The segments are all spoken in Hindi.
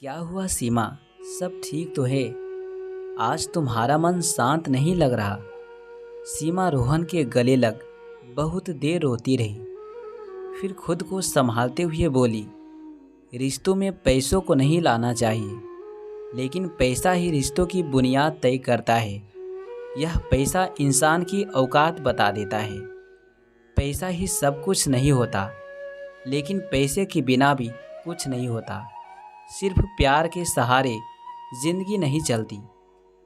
क्या हुआ सीमा? सब ठीक तो है? आज तुम्हारा मन शांत नहीं लग रहा। सीमा रोहन के गले लग बहुत देर रोती रही, फिर खुद को संभालते हुए बोली, रिश्तों में पैसों को नहीं लाना चाहिए, लेकिन पैसा ही रिश्तों की बुनियाद तय करता है। यह पैसा इंसान की औकात बता देता है। पैसा ही सब कुछ नहीं होता, लेकिन पैसे के बिना भी कुछ नहीं होता। सिर्फ प्यार के सहारे जिंदगी नहीं चलती।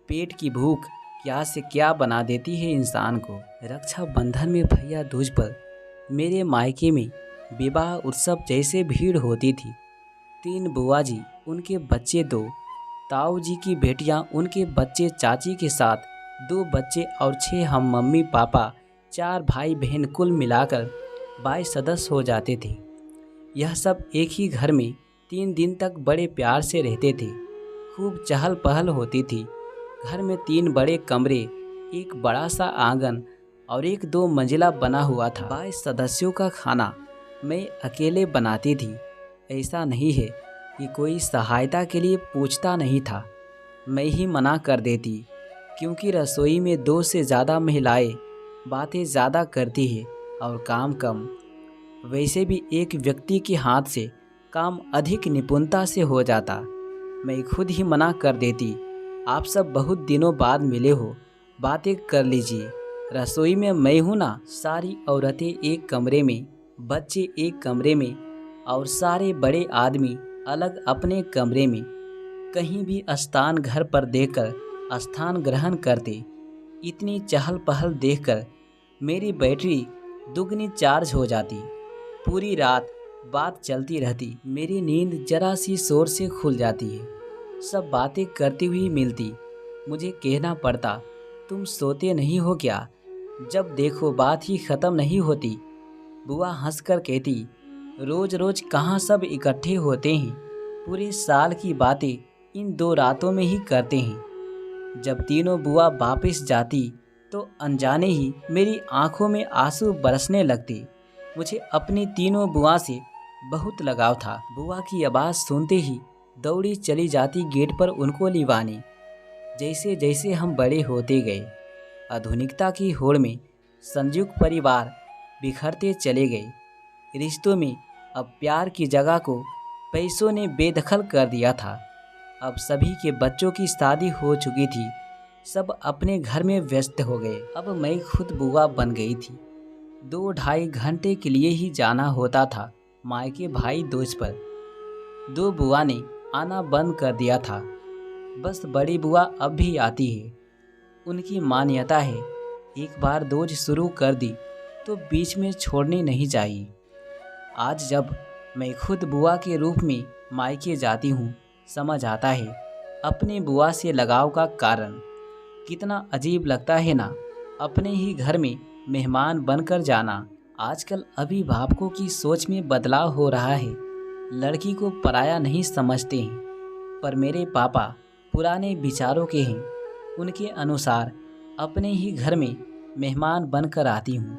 पेट की भूख क्या से क्या बना देती है इंसान को। रक्षाबंधन में भैया दूज पर मेरे मायके में विवाह उत्सव जैसे भीड़ होती थी। 3 बुआ जी, उनके बच्चे 2, ताऊ जी की बेटियां, उनके बच्चे, चाची के साथ 2 बच्चे और 6 हम मम्मी पापा, 4 भाई बहन, कुल मिलाकर 22 सदस्य हो जाते थे। यह सब एक ही घर में 3 दिन तक बड़े प्यार से रहते थे। खूब चहल पहल होती थी। घर में 3 बड़े कमरे, एक बड़ा सा आंगन और एक 2 मंजिला बना हुआ था। 22 सदस्यों का खाना मैं अकेले बनाती थी। ऐसा नहीं है कि कोई सहायता के लिए पूछता नहीं था। मैं ही मना कर देती, क्योंकि रसोई में 2 से ज़्यादा महिलाएं बातें ज़्यादा करती है और काम कम। वैसे भी एक व्यक्ति के हाथ से काम अधिक निपुणता से हो जाता। मैं खुद ही मना कर देती, आप सब बहुत दिनों बाद मिले हो, बातें कर लीजिए। रसोई में मैं हूँ ना। सारी औरतें एक कमरे में, बच्चे एक कमरे में और सारे बड़े आदमी अलग अपने कमरे में। कहीं भी स्थान घर पर देखकर स्थान ग्रहण करते। इतनी चहल पहल देखकर मेरी बैटरी दुगनी चार्ज हो जाती। पूरी रात बात चलती रहती। मेरी नींद जरा सी शोर से खुल जाती है। सब बातें करती हुई मिलती। मुझे कहना पड़ता, तुम सोते नहीं हो क्या? जब देखो बात ही ख़त्म नहीं होती। बुआ हंसकर कहती, रोज रोज कहाँ सब इकट्ठे होते हैं। पूरे साल की बातें इन 2 रातों में ही करते हैं। जब तीनों बुआ वापस जाती तो अनजाने ही मेरी आंखों में आंसू बरसने लगते। मुझे अपनी तीनों बुआ से बहुत लगाव था। बुआ की आवाज़ सुनते ही दौड़ी चली जाती गेट पर उनको लिवाने। जैसे जैसे हम बड़े होते गए, आधुनिकता की होड़ में संयुक्त परिवार बिखरते चले गए। रिश्तों में अब प्यार की जगह को पैसों ने बेदखल कर दिया था। अब सभी के बच्चों की शादी हो चुकी थी। सब अपने घर में व्यस्त हो गए। अब मैं खुद बुआ बन गई थी। 2 ढाई घंटे के लिए ही जाना होता था मायके भाई दूज पर। 2 बुआ ने आना बंद कर दिया था। बस बड़ी बुआ अब भी आती है। उनकी मान्यता है, एक बार दूज शुरू कर दी तो बीच में छोड़नी नहीं चाहिए। आज जब मैं खुद बुआ के रूप में मायके जाती हूँ, समझ आता है अपने बुआ से लगाव का कारण। कितना अजीब लगता है ना, अपने ही घर में मेहमान बनकर जाना। आजकल अभिभावकों की सोच में बदलाव हो रहा है। लड़की को पराया नहीं समझते हैं, पर मेरे पापा पुराने विचारों के हैं। उनके अनुसार अपने ही घर में मेहमान बनकर आती हूँ।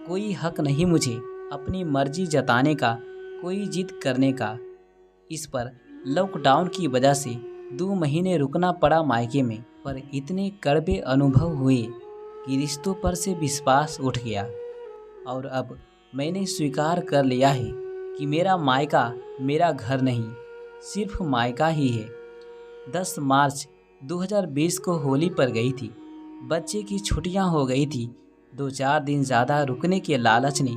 कोई हक नहीं मुझे अपनी मर्जी जताने का, कोई जिद करने का। इस पर लॉकडाउन की वजह से 2 महीने रुकना पड़ा मायके में, पर इतने कड़वे अनुभव हुए कि रिश्तों पर से विश्वास उठ गया। और अब मैंने स्वीकार कर लिया है कि मेरा मायका मेरा घर नहीं, सिर्फ मायका ही है। 10 मार्च 2020 को होली पर गई थी। बच्चे की छुट्टियां हो गई थी। 2-4 दिन ज़्यादा रुकने के लालच ने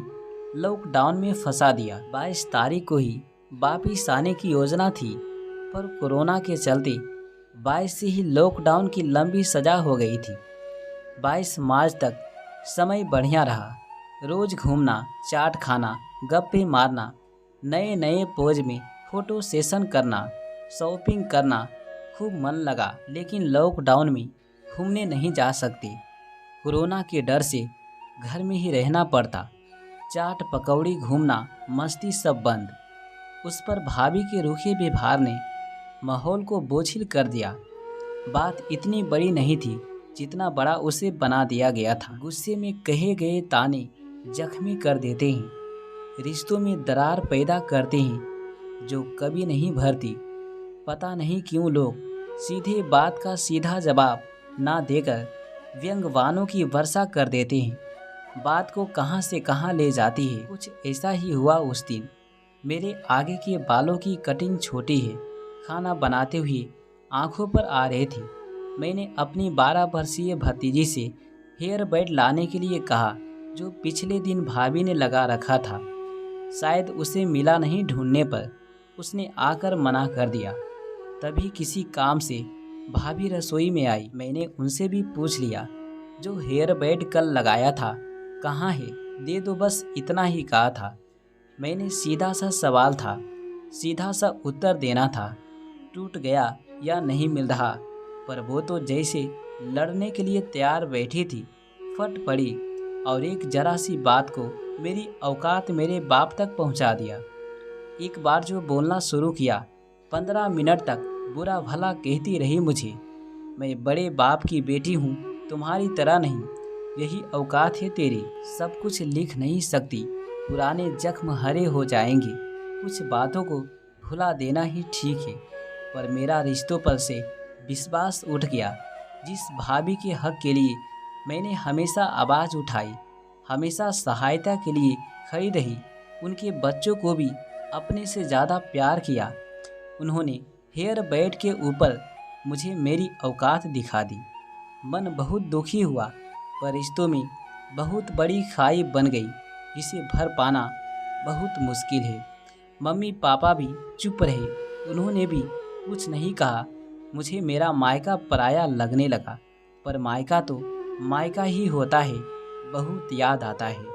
लॉकडाउन में फंसा दिया। 22 तारीख को ही वापिस आने की योजना थी, पर कोरोना के चलते 22 से ही लॉकडाउन की लंबी सजा हो गई थी। 22 मार्च तक समय बढ़िया रहा। रोज़ घूमना, चाट खाना, गप्पे मारना, नए नए पोज में फ़ोटो सेशन करना, शॉपिंग करना, खूब मन लगा। लेकिन लॉकडाउन में घूमने नहीं जा सकते। कोरोना के डर से घर में ही रहना पड़ता। चाट पकौड़ी, घूमना, मस्ती सब बंद। उस पर भाभी के रूखे व्यवहार ने माहौल को बोझिल कर दिया। बात इतनी बड़ी नहीं थी जितना बड़ा उसे बना दिया गया था। गुस्से में कहे गए ताने जख्मी कर देते हैं, रिश्तों में दरार पैदा करते हैं जो कभी नहीं भरती। पता नहीं क्यों लोग सीधे बात का सीधा जवाब ना देकर व्यंग्यवाणों की वर्षा कर देते हैं। बात को कहां से कहां ले जाती है। कुछ ऐसा ही हुआ उस दिन। मेरे आगे के बालों की कटिंग छोटी है। खाना बनाते हुए आंखों पर आ रहे थे। मैंने अपनी 12 वर्षीय भतीजी से हेयर बैंड लाने के लिए कहा, जो पिछले दिन भाभी ने लगा रखा था। शायद उसे मिला नहीं ढूंढने पर उसने आकर मना कर दिया। तभी किसी काम से भाभी रसोई में आई। मैंने उनसे भी पूछ लिया, जो हेयर बैंड कल लगाया था कहाँ है, दे दो, बस इतना ही कहा था। मैंने सीधा सा सवाल था, सीधा सा उत्तर देना था। टूट गया या नहीं मिल रहा, पर वो तो जैसे लड़ने के लिए तैयार बैठी थी, फट पड़ी और एक जरा सी बात को मेरी औकात मेरे बाप तक पहुंचा दिया। एक बार जो बोलना शुरू किया, 15 मिनट तक बुरा भला कहती रही मुझे। मैं बड़े बाप की बेटी हूँ, तुम्हारी तरह नहीं, यही औकात है तेरी। सब कुछ लिख नहीं सकती, पुराने जख्म हरे हो जाएंगे। कुछ बातों को भुला देना ही ठीक है। पर मेरा रिश्तों पर से विश्वास उठ गया। जिस भाभी के हक के लिए मैंने हमेशा आवाज़ उठाई, हमेशा सहायता के लिए खड़ी रही, उनके बच्चों को भी अपने से ज़्यादा प्यार किया। उन्होंने हेयर बैंड के ऊपर मुझे मेरी औकात दिखा दी। मन बहुत दुखी हुआ, पर रिश्तों में बहुत बड़ी खाई बन गई, जिसे भर पाना बहुत मुश्किल है। मम्मी पापा भी चुप रहे, उन्होंने भी कुछ नहीं कहा। मुझे मेरा मायका पराया लगने लगा, पर मायका तो मायका ही होता है, बहुत याद आता है।